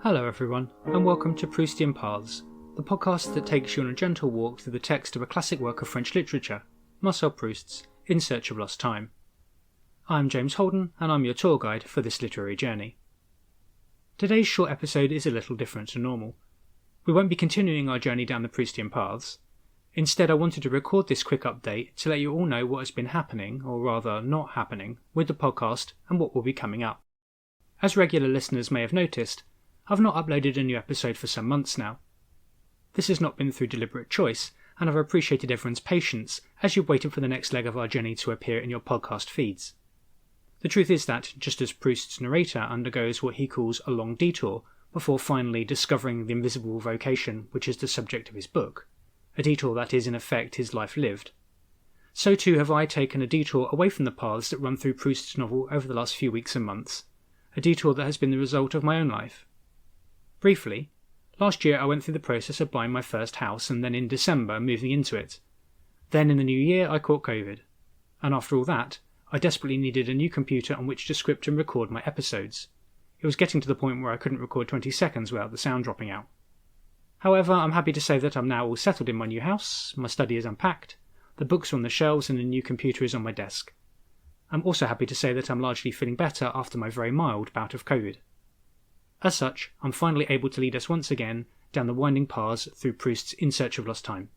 Hello everyone, and welcome to Proustian Paths, the podcast that takes you on a gentle walk through the text of a classic work of French literature, Marcel Proust's In Search of Lost Time. I'm James Holden, and I'm your tour guide for this literary journey. Today's short episode is a little different to normal. We won't be continuing our journey down the Proustian Paths. Instead, I wanted to record this quick update to let you all know what has been happening, or rather not happening, with the podcast and what will be coming up. As regular listeners may have noticed, I've not uploaded a new episode for some months now. This has not been through deliberate choice, and I've appreciated everyone's patience as you've waited for the next leg of our journey to appear in your podcast feeds. The truth is that, just as Proust's narrator undergoes what he calls a long detour before finally discovering the invisible vocation which is the subject of his book, a detour that is in effect his life lived, so too have I taken a detour away from the paths that run through Proust's novel over the last few weeks and months, a detour that has been the result of my own life. Briefly, last year I went through the process of buying my first house and then in December moving into it. Then in the new year I caught COVID, and after all that, I desperately needed a new computer on which to script and record my episodes. It was getting to the point where I couldn't record 20 seconds without the sound dropping out. However, I'm happy to say that I'm now all settled in my new house, my study is unpacked, the books are on the shelves and the new computer is on my desk. I'm also happy to say that I'm largely feeling better after my very mild bout of COVID. As such, I'm finally able to lead us once again down the winding paths through Proust's In Search of Lost Time.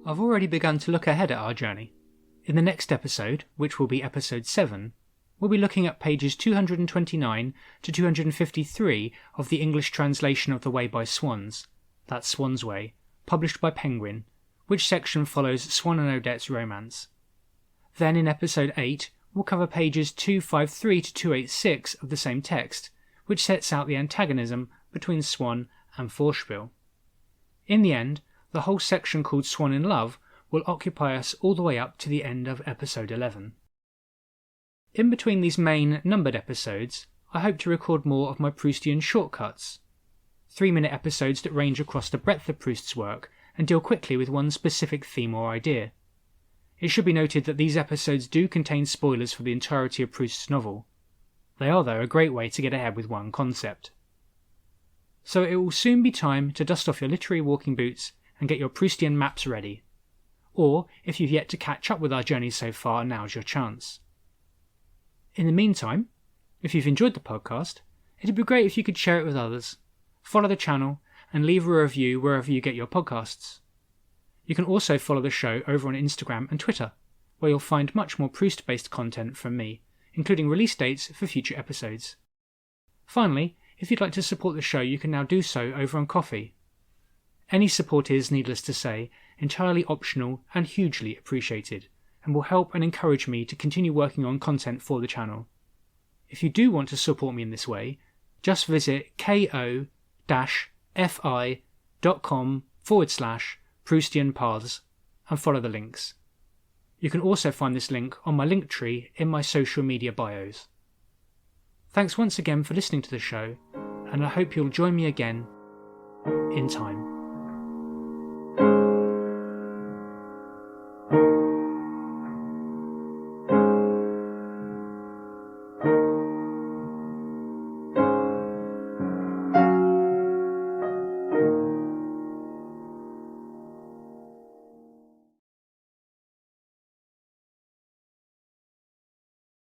I've already begun to look ahead at our journey. In the next episode, which will be episode 7, we'll be looking at pages 229 to 253 of the English translation of The Way by Swans, that's Swan's Way, published by Penguin, which section follows Swann and Odette's romance. Then in episode 8, we'll cover pages 253 to 286 of the same text, which sets out the antagonism between Swann and Vorspiel. In the end, the whole section called Swann in Love will occupy us all the way up to the end of episode 11. In between these main numbered episodes, I hope to record more of my Proustian shortcuts, 3-minute episodes that range across the breadth of Proust's work and deal quickly with one specific theme or idea. It should be noted that these episodes do contain spoilers for the entirety of Proust's novel. They are, though, a great way to get ahead with one concept. So it will soon be time to dust off your literary walking boots and get your Proustian maps ready. Or, if you've yet to catch up with our journey so far, now's your chance. In the meantime, if you've enjoyed the podcast, it'd be great if you could share it with others, follow the channel, and leave a review wherever you get your podcasts. You can also follow the show over on Instagram and Twitter, where you'll find much more Proust-based content from me, including release dates for future episodes. Finally, if you'd like to support the show, you can now do so over on Ko-fi. Any support is, needless to say, entirely optional and hugely appreciated, and will help and encourage me to continue working on content for the channel. If you do want to support me in this way, just visit ko-fi.com/Proustian Paths and follow the links. You can also find this link on my link tree in my social media bios. Thanks once again for listening to the show, and I hope you'll join me again in time.